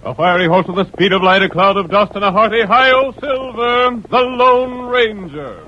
A fiery horse with the speed of light, a cloud of dust, and a hearty hi-yo silver, the Lone Ranger.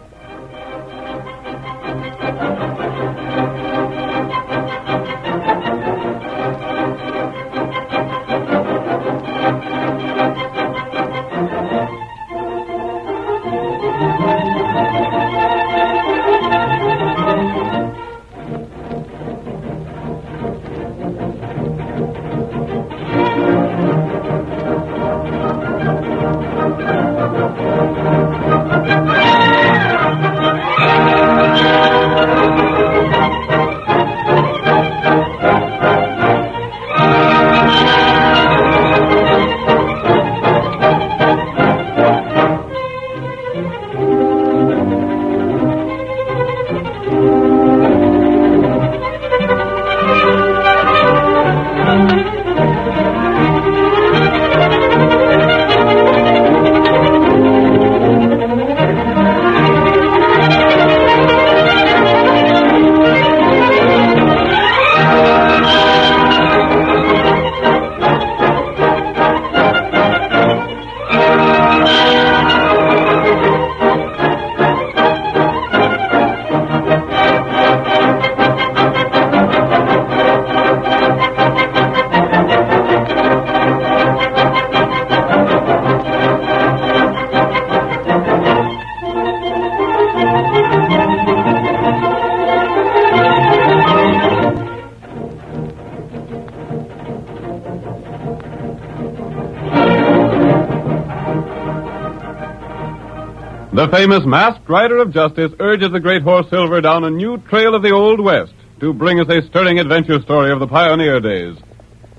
The famous masked rider of justice urges the great horse Silver down a new trail of the Old West to bring us a stirring adventure story of the pioneer days.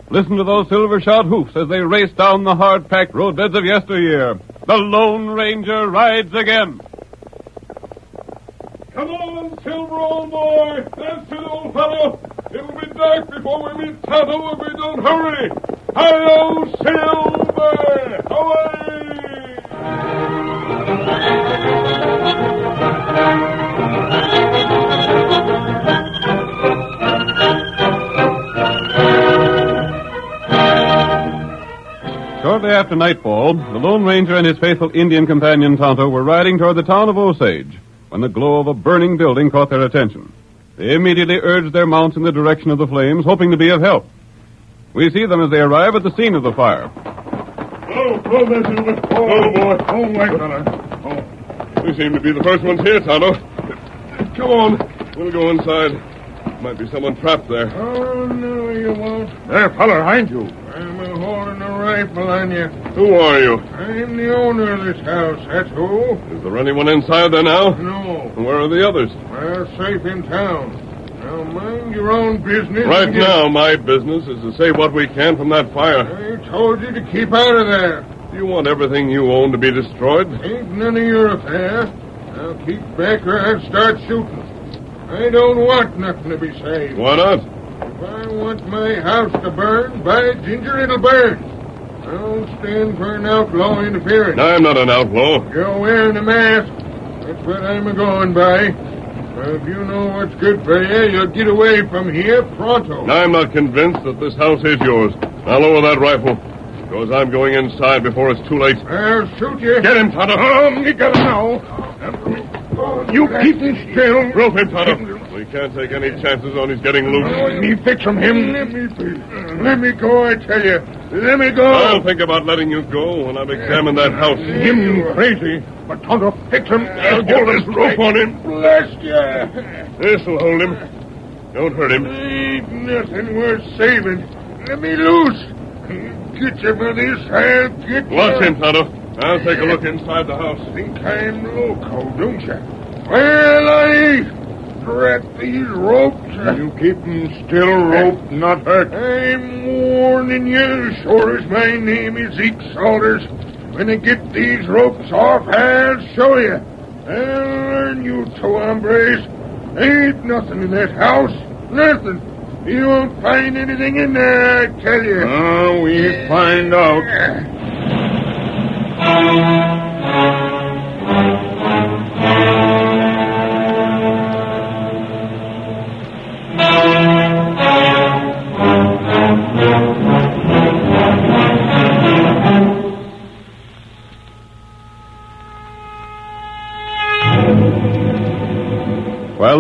Listen to those silver-shod hoofs as they race down the hard-packed roadbeds of yesteryear. The Lone Ranger rides again. Come on, Silver, old boy. That's it, old fellow. It'll be dark before we meet Tonto if we don't hurry. Hi-yo, Silver! Away! Shortly after nightfall, the Lone Ranger and his faithful Indian companion Tonto were riding toward the town of Osage when the glow of a burning building caught their attention. They immediately urged their mounts in the direction of the flames, hoping to be of help. We see them as they arrive at the scene of the fire. Oh, there, Silver. Oh, boy. Oh, wait, fella. Oh, we seem to be the first ones here, Tonto. Come on. We'll go inside. Might be someone trapped there. Oh, no, you won't. There, fella, behind you. I'm holding a rifle on you. Who are you? I'm the owner of this house, that's who. Is there anyone inside there now? No. Where are the others? We're safe in town. Now, mind your own business. Right now, my business is to save what we can from that fire. I told you to keep out of there. Do you want everything you own to be destroyed? Ain't none of your affair. Now, keep back or I'll start shooting. I don't want nothing to be saved. Why not? If I want my house to burn, by ginger, it'll burn. I don't stand for an outlaw interference. I'm not an outlaw. You're wearing a mask. That's what I'm a-going by. If you know what's good for you, you'll get away from here pronto. I'm not convinced that this house is yours. Now lower that rifle, because I'm going inside before it's too late. I'll shoot you. Get him, Tonto. You got him now. You keep him still. Rope him, Tonto. We can't take any chances on his getting loose. Let me fix him. Let me go, I tell you. Let me go. I'll think about letting you go when I've examined that house. Him crazy. But Tonto, fix him. I'll hold this rope on him. Bless you. This'll hold him. Don't hurt him. Ain't nothing worth saving. Let me loose. Get you for this. I'll get you. Watch him, Tonto. I'll take a look inside the house. Think I'm loco, don't you? Well, I drat these ropes. You keep 'em still, rope, not hurt. I'm warning you, sure as my name is Zeke Salters. When I get these ropes off, I'll show you. I'll learn you two hombres. Ain't nothing in that house. Nothing. You won't find anything in there, I tell you. Oh, we'll find out.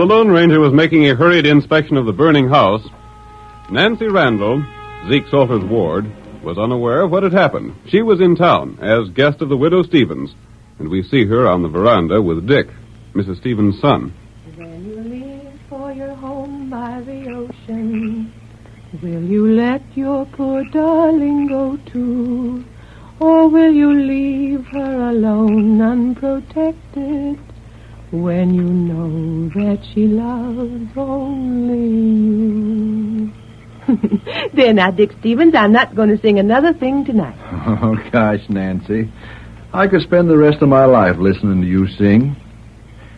the Lone Ranger was making a hurried inspection of the burning house, Nancy Randall, Zeke Salter's ward, was unaware of what had happened. She was in town as guest of the widow Stevens, and we see her on the veranda with Dick, Mrs. Stevens' son. When you leave for your home by the ocean, will you let your poor darling go too? Or will you leave her alone, unprotected, when you know that she loves only you? There now, Dick Stevens, I'm not going to sing another thing tonight. Oh, gosh, Nancy. I could spend the rest of my life listening to you sing.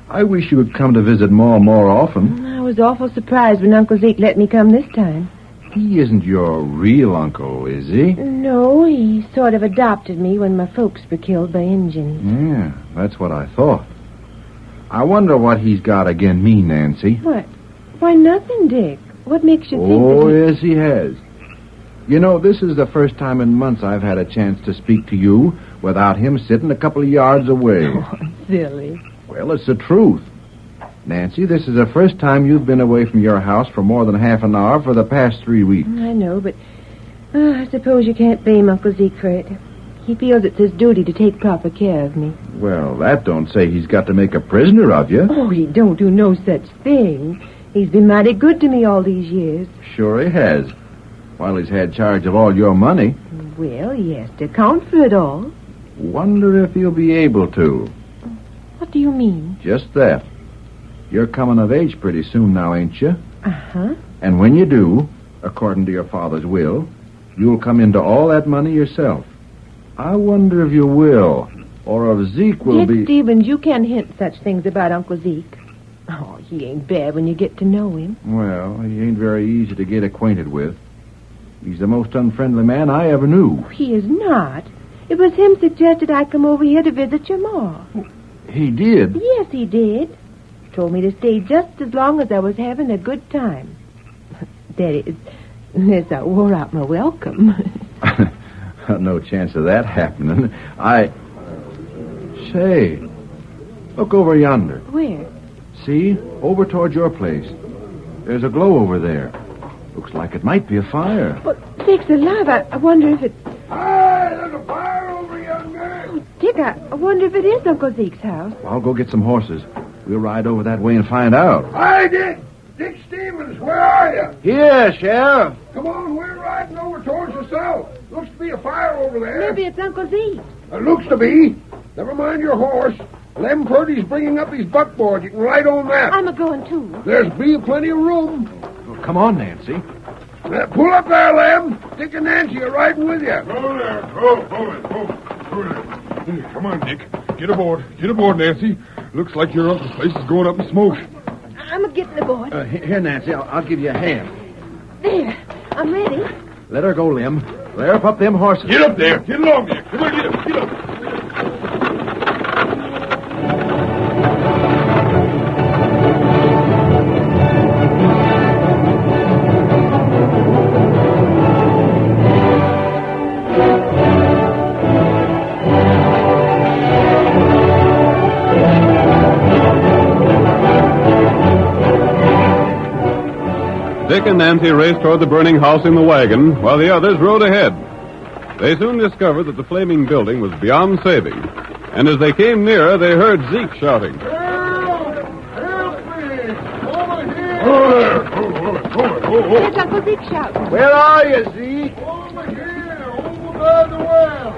I wish you would come to visit Ma more often. I was awful surprised when Uncle Zeke let me come this time. He isn't your real uncle, is he? No, he sort of adopted me when my folks were killed by Indians. Yeah, that's what I thought. I wonder what he's got again me, Nancy. What? Why, nothing, Dick. What makes you think Oh, that yes, he has. You know, this is the first time in months I've had a chance to speak to you without him sitting a couple of yards away. Oh, silly. Well, it's the truth. Nancy, this is the first time you've been away from your house for more than half an hour for the past 3 weeks. I know, but I suppose you can't blame Uncle Zeke for it. He feels it's his duty to take proper care of me. Well, that don't say he's got to make a prisoner of you. Oh, he don't do no such thing. He's been mighty good to me all these years. Sure he has. While he's had charge of all your money. Well, he has to account for it all. Wonder if he'll be able to. What do you mean? Just that. You're coming of age pretty soon now, ain't you? Uh-huh. And when you do, according to your father's will, you'll come into all that money yourself. I wonder if you will, or if Zeke will Dick be... Stevens, you can't hint such things about Uncle Zeke. Oh, he ain't bad when you get to know him. Well, he ain't very easy to get acquainted with. He's the most unfriendly man I ever knew. He is not. It was him suggested I come over here to visit your ma. He did? Yes, he did. Told me to stay just as long as I was having a good time. That is, unless I wore out my welcome. No chance of that happening. Say, look over yonder. Where? See? Over toward your place. There's a glow over there. Looks like it might be a fire. Well, Dick's alive. I wonder if it's... Hi, there's a fire over yonder. Oh, Dick, I wonder if it is Uncle Zeke's house. I'll go get some horses. We'll ride over that way and find out. Hi, Dick. Dick Stevens, where are you? Here, Sheriff. Come on, we're riding over towards the south. Looks to be a fire over there. Maybe it's Uncle Zeke. Looks to be. Never mind your horse. Lem Purdy's bringing up his buckboard. You can ride on that. I'm a-going, too. There's be plenty of room. Well, come on, Nancy. Pull up there, Lem. Dick and Nancy are riding with you. Go there. Go there. Come on, Dick. Get aboard. Get aboard, Nancy. Looks like your uncle's place is going up in smoke. I'm a-getting aboard. Here, Nancy, I'll give you a hand. There. I'm ready. Let her go, Lim. Flare up them horses. Get up there. Get along there. Come on, get up. Get up. Dick and Nancy raced toward the burning house in the wagon, while the others rode ahead. They soon discovered that the flaming building was beyond saving, and as they came nearer, they heard Zeke shouting. Help me! Over here! There's Uncle Zeke shouting. Where are you, Zeke? Over here! Over by the well!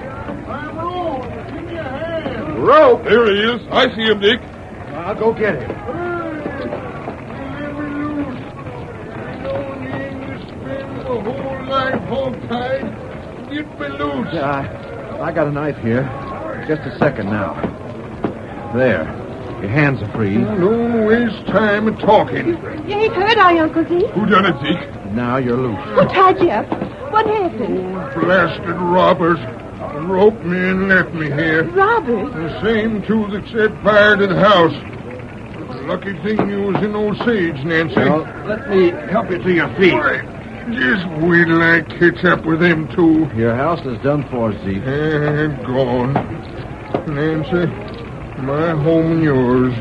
I'm Rope! Give me a hand! Rope? There he is. I see him, Dick. I'll go get him. Get me loose. I got a knife here. Just a second now. There. Your hands are free. Don't waste time in talking. You ain't hurt, are you, Uncle Zeke? Who done it, Zeke? Now you're loose. Who tied you up? What happened? Blasted robbers. Roped me and left me here. Robbers? The same two that set fire to the house. Lucky thing you was in Osage, Nancy. Well, let me help you to your feet. Just wait till I catch up with them two. Your house is done for, Zeke. And gone. Nancy, My home and yours.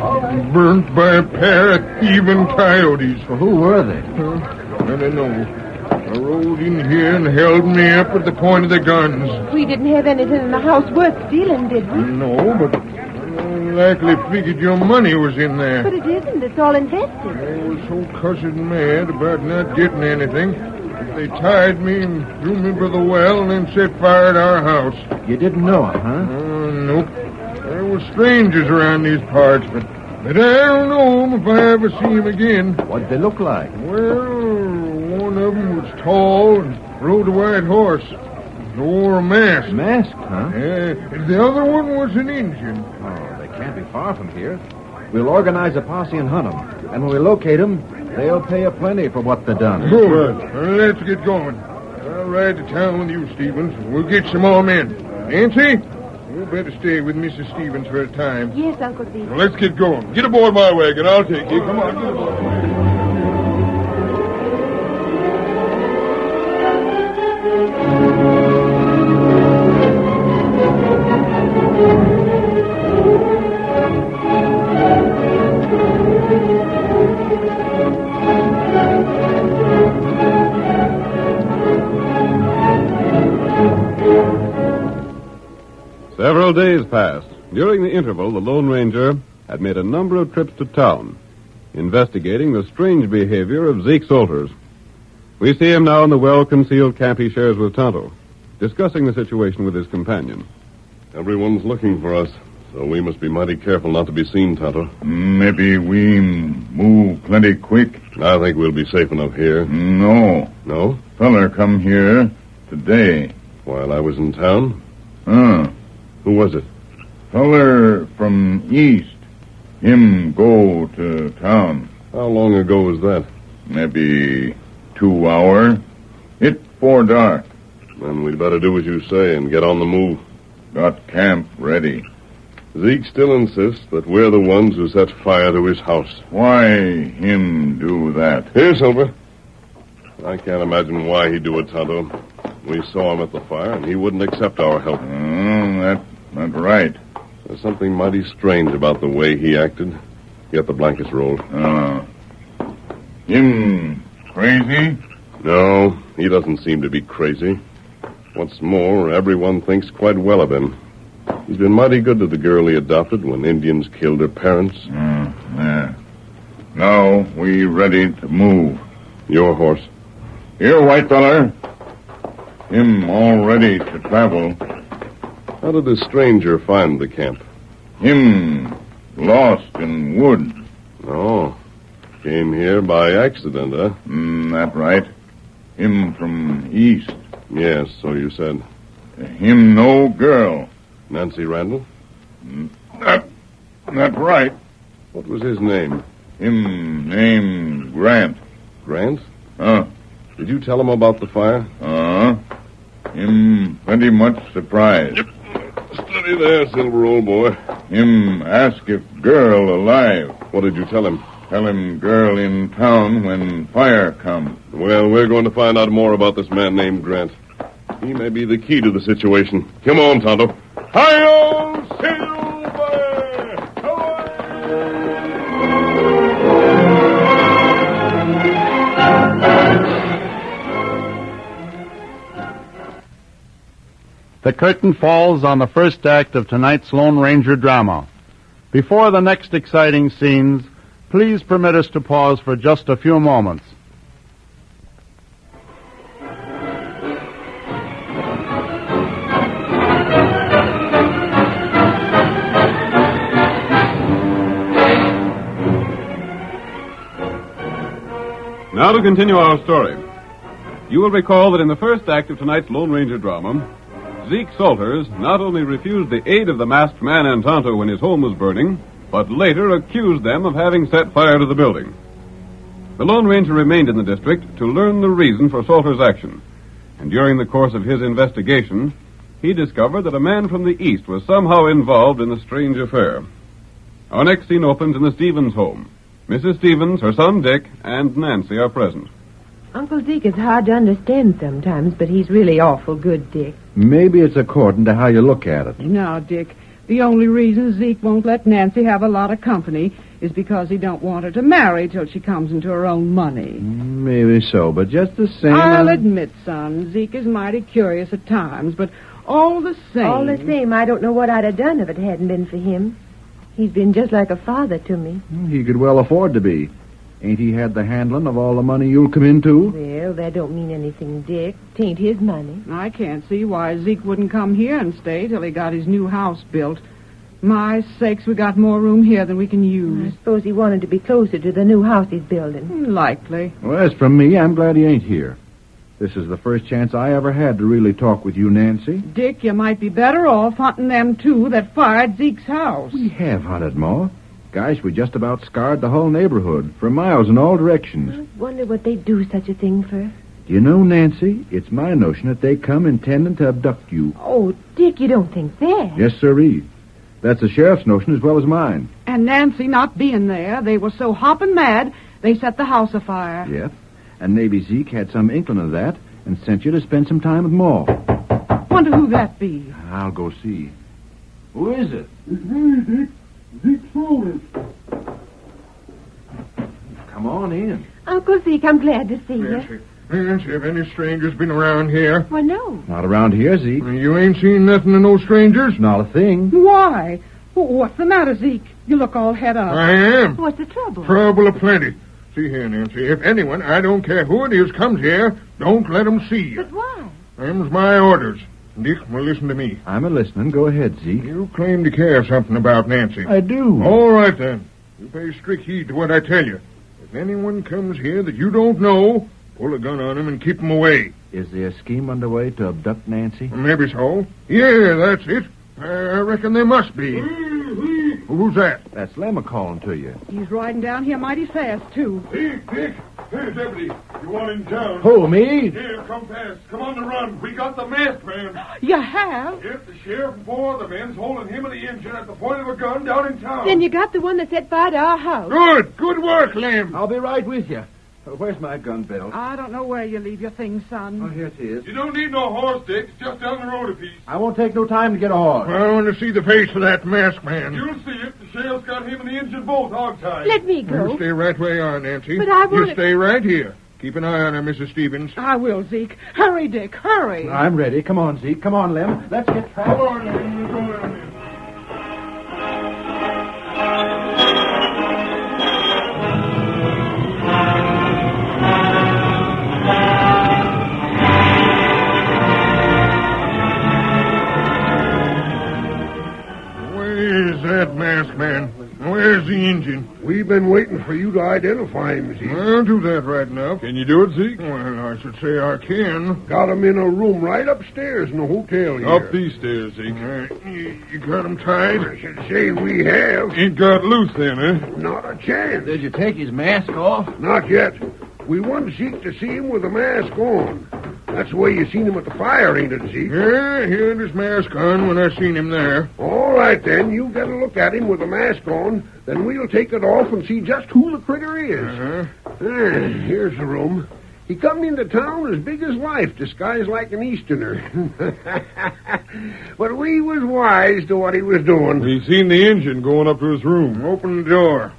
Burnt by a pair of thieving coyotes. Well, who were they? I don't know. I rolled in here and held me up at the point of the guns. We didn't have anything in the house worth stealing, did we? No, but I likely figured your money was in there. But it isn't. It's all invested. I was so cussed mad about not getting anything. They tied me and threw me by the well and then set fire at our house. You didn't know it, huh? Nope. There were strangers around these parts, but I don't know them if I ever see them again. What'd they look like? Well, one of them was tall and rode a white horse. He wore a mask. Mask, huh? The other one was an Indian. Oh, they can't be far from here. We'll organize a posse and hunt them. And when we locate them, they'll pay you plenty for what they've done. Good. Let's get going. I'll ride to town with you, Stevens. We'll get some more men. Nancy, you better stay with Mrs. Stevens for a time. Yes, Uncle Zeke. Well, let's get going. Get aboard my wagon. I'll take you. Come on, get aboard. Several days passed. During the interval, the Lone Ranger had made a number of trips to town, investigating the strange behavior of Zeke Salters. We see him now in the well-concealed camp he shares with Tonto, discussing the situation with his companion. Everyone's looking for us, so we must be mighty careful not to be seen, Tonto. Maybe we move plenty quick. I think we'll be safe enough here. No. No? Feller come here today. While I was in town? Who was it? Feller from east. Him go to town. How long ago was that? Maybe 2 hour. It 4 dark. Then we'd better do as you say and get on the move. Got camp ready. Zeke still insists that we're the ones who set fire to his house. Why him do that? Here, Silver. I can't imagine why he'd do it, Tonto. We saw him at the fire, and he wouldn't accept our help. That's right. There's something mighty strange about the way he acted. Get the blankets rolled. Him crazy? No, he doesn't seem to be crazy. What's more, everyone thinks quite well of him. He's been mighty good to the girl he adopted when Indians killed her parents. Yeah. Now we ready to move. Your horse. Here, white feller. Him all ready to travel. How did the stranger find the camp? Him lost in wood. Oh, came here by accident, huh? That right. Him from east. Yes, so you said. Him no girl. Nancy Randall? That right. What was his name? Him name Grant. Grant? Huh? Did you tell him about the fire? Him plenty much surprised. Steady there, Silver, old boy. Him ask if girl alive. What did you tell him? Tell him girl in town when fire come. Well, we're going to find out more about this man named Grant. He may be the key to the situation. Come on, Tonto. Hi-yo, Silver! The curtain falls on the first act of tonight's Lone Ranger drama. Before the next exciting scenes, please permit us to pause for just a few moments. Now to continue our story. You will recall that in the first act of tonight's Lone Ranger drama, Zeke Salters not only refused the aid of the masked man and Tonto when his home was burning, but later accused them of having set fire to the building. The Lone Ranger remained in the district to learn the reason for Salters' action, and during the course of his investigation, he discovered that a man from the east was somehow involved in the strange affair. Our next scene opens in the Stevens home. Mrs. Stevens, her son Dick, and Nancy are present. Uncle Zeke is hard to understand sometimes, but he's really awful good, Dick. Maybe it's according to how you look at it. Now, Dick, The only reason Zeke won't let Nancy have a lot of company is because he don't want her to marry till she comes into her own money. Maybe so, but just the same... I'll admit, son, Zeke is mighty curious at times, but all the same... All the same, I don't know what I'd have done if it hadn't been for him. He's been just like a father to me. He could well afford to be. Ain't he had the handling of all the money you'll come into? Well, that don't mean anything, Dick. 'Tain't his money. I can't see why Zeke wouldn't come here and stay till he got his new house built. My sakes, we got more room here than we can I use. suppose he wanted to be closer to the new house he's building. Likely. Well, as for me, I'm glad he ain't here. This is the first chance I ever had to really talk with you, Nancy. Dick, you might be better off hunting them two that fired Zeke's house. We have hunted, Ma. Gosh, we just about scarred the whole neighborhood for miles in all directions. I wonder what they'd do such a thing for. Do you know, Nancy, it's my notion that they come intending to abduct you. Oh, Dick, you don't think that? Yes, sirree. That's the sheriff's notion as well as mine. And Nancy not being there, they were so hopping mad, they set the house afire. Yep. And maybe Zeke had some inkling of that and sent you to spend some time with Ma. Wonder who that be. I'll go see. Who is it? It's me, Dick. Zeke Soldiers. Come on in. Uncle Zeke, I'm glad to see you. Nancy, have any strangers been around here? Well, no. Not around here, Zeke. You ain't seen nothing of no strangers? Not a thing. Why? What's the matter, Zeke? You look all head up. I am. What's the trouble? Trouble aplenty. See here, Nancy, if anyone, I don't care who it is, comes here, don't let 'em see you. But why? Them's my orders. Dick, well, listen to me. I'm a-listening. Go ahead, Zeke. You claim to care something about Nancy. I do. All right, then. You pay strict heed to what I tell you. If anyone comes here that you don't know, pull a gun on him and keep him away. Is there a scheme underway to abduct Nancy? Maybe so. Yeah, that's it. I reckon there must be. Who's that? That's Lem calling to you. He's riding down here mighty fast, too. Dick. Hey, deputy. You want in town? Who, me? Here, come fast. Come on the run. We got the masked man. You have? Yes, the sheriff and 4 other men's holding him and the engine at the point of a gun down in town. Then you got the one that set fire to our house. Good work, Lem. I'll be right with you. Where's my gun belt? I don't know where you leave your things, son. Here it is. You don't need no horse, Dick. It's just down the road a piece. I won't take no time to get a horse. I want to see the face of that masked man. You'll see it. The sheriff's got him and the engine both hogtied. Let me You go. stay right where you are, Nancy. But I want You stay right here. Keep an eye on her, Mrs. Stevens. I will, Zeke. Hurry, Dick, hurry. I'm ready. Come on, Zeke. Come on, Lem. Let's get traveling. Come on, Lem. You go on in. Where's that masked man? Where's the engine? We've been waiting for you to identify him, Zeke. I'll do that right now. Can you do it, Zeke? Well, I should say I can. Got him in a room right upstairs in the hotel here. Up these stairs, Zeke. You got him tied? I should say we have. Ain't got loose then, eh? Not a chance. Did you take his mask off? Not yet. We want Zeke to see him with the mask on. That's the way you seen him at the fire, ain't it, Zeke? Yeah, he had his mask on when I seen him there. All right, then. You get a look at him with the mask on. Then we'll take it off and see just who the critter is. Here's the room. He come into town as big as life, disguised like an Easterner. But we was wise to what he was doing. He seen the engine going up to his room. Open the door.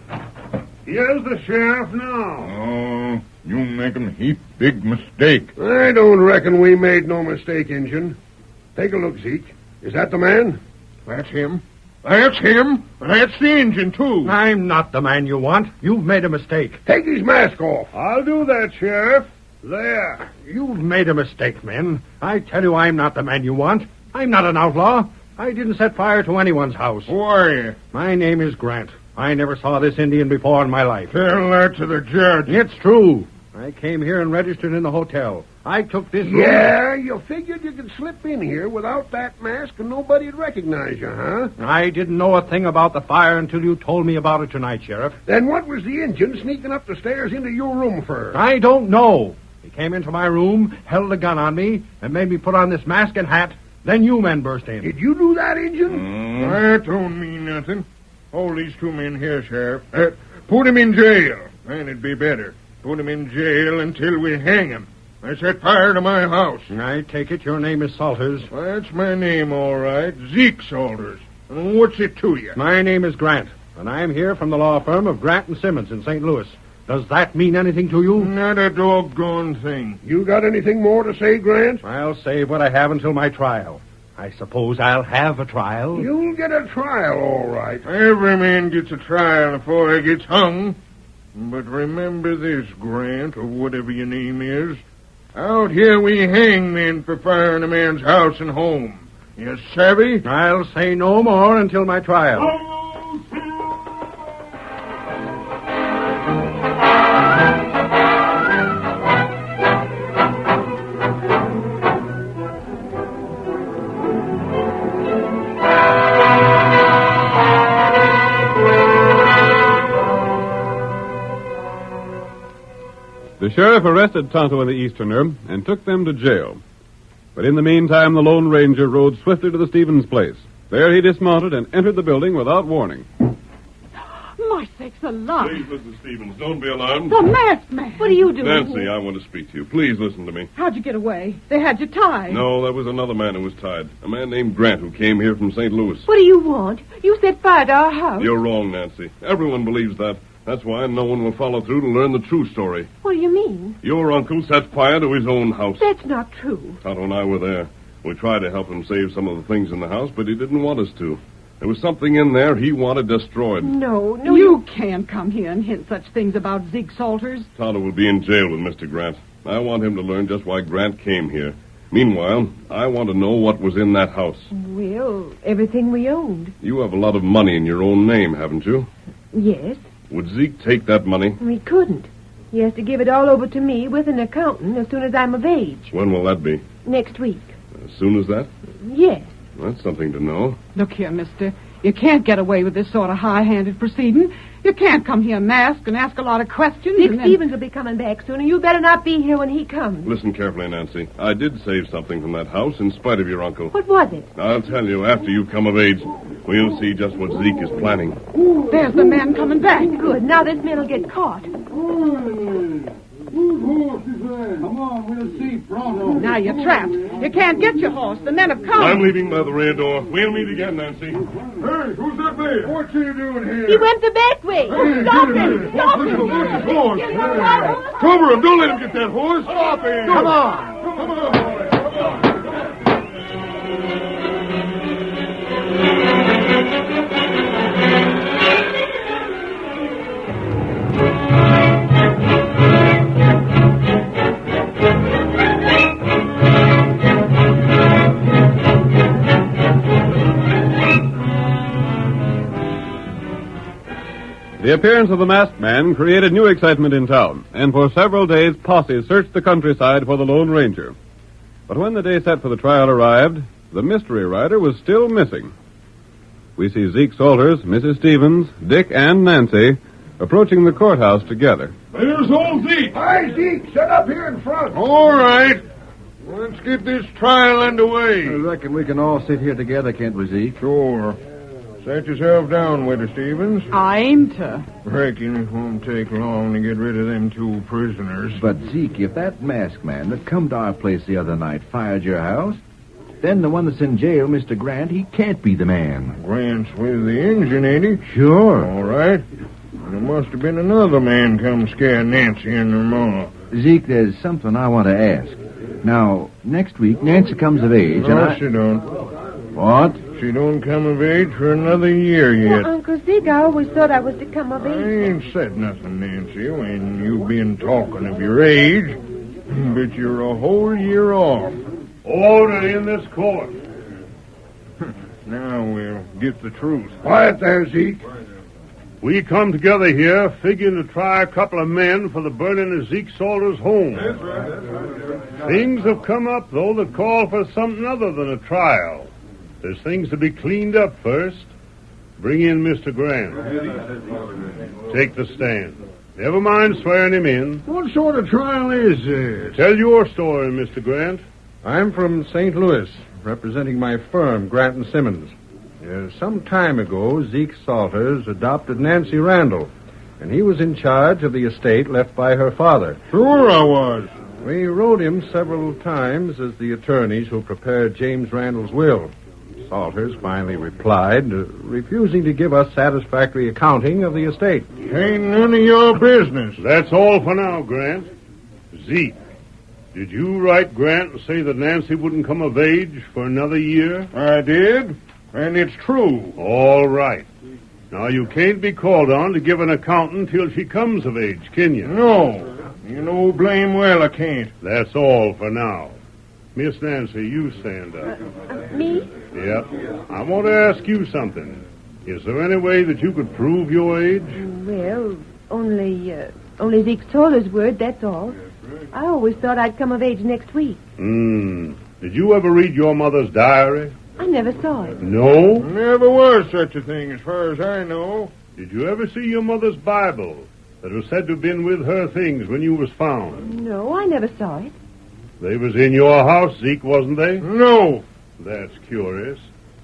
Here's the sheriff now. Oh, you make 'em heap big mistake. I don't reckon we made no mistake, Injun. Take a look, Zeke. Is that the man? That's him. That's him. That's the engine, too. I'm not the man you want. You've made a mistake. Take his mask off. I'll do that, Sheriff. There. You've made a mistake, men. I tell you I'm not the man you want. I'm not an outlaw. I didn't set fire to anyone's house. Who are you? My name is Grant. I never saw this Indian before in my life. Tell that to the judge. It's true. I came here and registered in the hotel. I took this room. Yeah, you figured you could slip in here without that mask and nobody'd recognize you, huh? I didn't know a thing about the fire until you told me about it tonight, Sheriff. Then what was the Injun sneaking up the stairs into your room for? I don't know. He came into my room, held a gun on me, and made me put on this mask and hat. Then you men burst in. Did you do that, Injun? That don't mean nothing. Hold these 2 men here, Sheriff. Put him in jail. Then it'd be better. Put him in jail until we hang him. I set fire to my house. I take it your name is Salters. That's my name, all right. Zeke Salters. What's it to you? My name is Grant, and I'm here from the law firm of Grant and Simmons in St. Louis. Does that mean anything to you? Not a doggone thing. You got anything more to say, Grant? I'll save what I have until my trial. I suppose I'll have a trial. You'll get a trial, all right. Every man gets a trial before he gets hung. But remember this, Grant, or whatever your name is. Out here we hang men for firing a man's house and home. You savvy? I'll say no more until my trial. The sheriff arrested Tonto and the Easterner and took them to jail. But in the meantime, the Lone Ranger rode swiftly to the Stevens place. There he dismounted and entered the building without warning. My sakes alive. Please, Mrs. Stevens, don't be alarmed. The masked man. What are you doing? Nancy, I want to speak to you. Please listen to me. How'd you get away? They had you tied. No, there was another man who was tied. A man named Grant who came here from St. Louis. What do you want? You set fire to our house. You're wrong, Nancy. Everyone believes that. That's why no one will follow through to learn the true story. What do you mean? Your uncle set fire to his own house. That's not true. Tonto and I were there. We tried to help him save some of the things in the house, but he didn't want us to. There was something in there he wanted destroyed. No, you can't come here and hint such things about Zeke Salters. Tonto will be in jail with Mr. Grant. I want him to learn just why Grant came here. Meanwhile, I want to know what was in that house. Well, everything we owned. You have a lot of money in your own name, haven't you? Yes. Would Zeke take that money? We couldn't. He has to give it all over to me with an accountant as soon as I'm of age. When will that be? Next week. As soon as that? Yes. That's something to know. Look here, mister. You can't get away with this sort of high-handed proceeding. You can't come here masked and ask a lot of questions. Dick Stevens will be coming back soon, and you better not be here when he comes. Listen carefully, Nancy. I did save something from that house in spite of your uncle. What was it? I'll tell you after you come of age. We'll see just what Zeke is planning. There's the man coming back. Good. Now this man will get caught. Come on, we'll see pronto. Now you're trapped. You can't get your horse. The men have come. I'm leaving by the rear door. We'll meet again, Nancy. Hey, who's that man? What you doing here? He went the back way. Stop him! Stop him! Cover him! Don't let him get that horse! Stop him! Come on! Come on, boy! Come on! The appearance of the masked man created new excitement in town, and for several days posses searched the countryside for the Lone Ranger. But when the day set for the trial arrived, the mystery rider was still missing. We see Zeke Salters, Mrs. Stevens, Dick, and Nancy approaching the courthouse together. There's old Zeke! Hi, Zeke. Set up here in front. All right. Let's get this trial underway. I reckon we can all sit here together, can't we, Zeke? Sure. Set yourself down, Widow Stevens. I aim to. Reckon it won't take long to get rid of them two prisoners. But, Zeke, if that masked man that come to our place the other night fired your house, then the one that's in jail, Mr. Grant, he can't be the man. Grant's with the engine, ain't he? Sure. All right. There must have been another man come scare Nancy and her ma. Zeke, there's something I want to ask. Now, next week, Nancy comes of age, and No, I... she don't. What? She don't come of age for another year yet. Well, Uncle Zeke, I always thought I was to come of I age. ain't said nothing, Nancy, when you been talking of your age. But you're a whole year off. Order in this court. Now we'll get the truth. Quiet there, Zeke. We come together here figuring to try a couple of men for the burning of Zeke Salter's home. Things have come up, though, that call for something other than a trial. There's things to be cleaned up first. Bring in Mr. Grant. Take the stand. Never mind swearing him in. What sort of trial is this? Tell your story, Mr. Grant. I'm from St. Louis, representing my firm, Grant and Simmons. Some time ago, Zeke Salters adopted Nancy Randall, and he was in charge of the estate left by her father. Sure I was. We wrote him several times as the attorneys who prepared James Randall's will. Salters finally replied, refusing to give us satisfactory accounting of the estate. Ain't none of your business. That's all for now, Grant. Zeke, did you write Grant and say that Nancy wouldn't come of age for another year? I did, and it's true. All right. Now, you can't be called on to give an account until she comes of age, can you? No. You know blame well I can't. That's all for now. Miss Nancy, you stand up. Me? Yep. I want to ask you something. Is there any way that you could prove your age? Well, only Zeke Salter's word, that's all. I always thought I'd come of age next week. Did you ever read your mother's diary? I never saw it. No? Never was such a thing as far as I know. Did you ever see your mother's Bible that was said to have been with her things when you was found? No, I never saw it. They was in your house, Zeke, wasn't they? No. That's curious.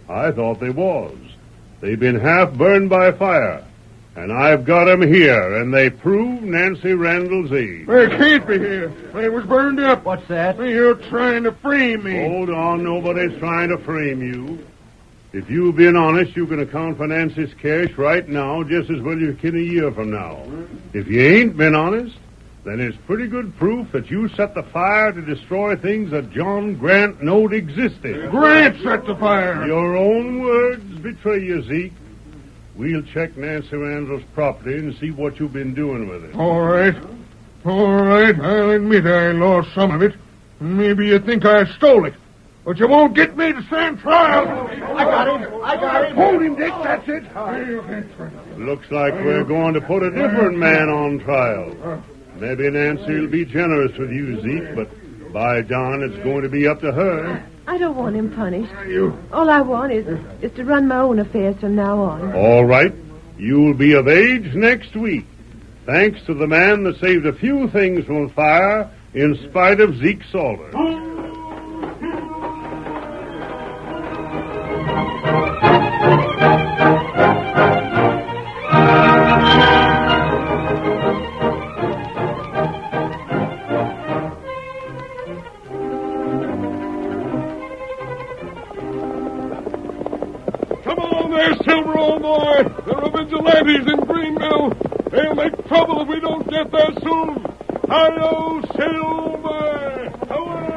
I thought they was. They've been half burned by fire. And I've got 'em here, and they prove Nancy Randall's age. They can't be here. They was burned up. What's that? You're trying to frame me. Hold on, nobody's trying to frame you. If you've been honest, you can account for Nancy's cash right now just as well as you can a year from now. If you ain't been honest, then it's pretty good proof that you set the fire to destroy things that John Grant knowed existed. Grant set the fire. Your own words betray you, Zeke. We'll check Nancy Randall's property and see what you've been doing with it. All right. I'll admit I lost some of it. Maybe you think I stole it. But you won't get me to stand trial. I got him. Hold him, Dick. That's it. Looks like we're going to put a different man on trial. Maybe Nancy will be generous with you, Zeke, but by Don, it's going to be up to her. I don't want him punished. All I want is to run my own affairs from now on. All right. You'll be of age next week, thanks to the man that saved a few things from fire in spite of Zeke Salter. Silver, old boy. There are vigilantes in Greenville. They'll make trouble if we don't get there soon. Hi-yo, Silver! Away!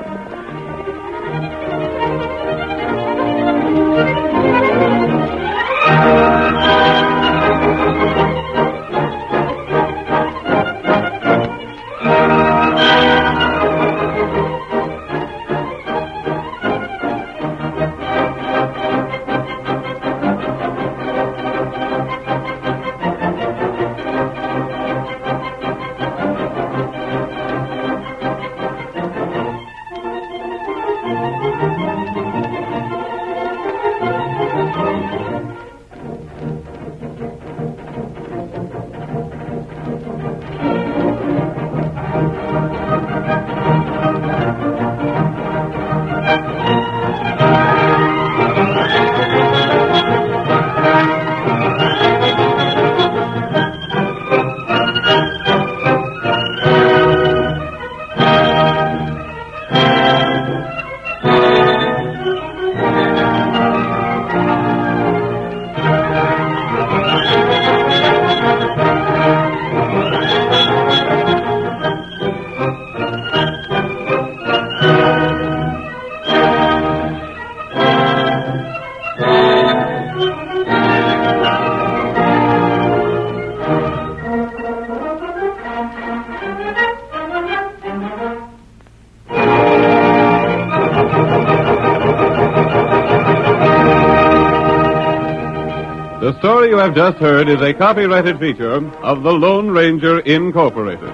The story you have just heard is a copyrighted feature of the Lone Ranger Incorporated.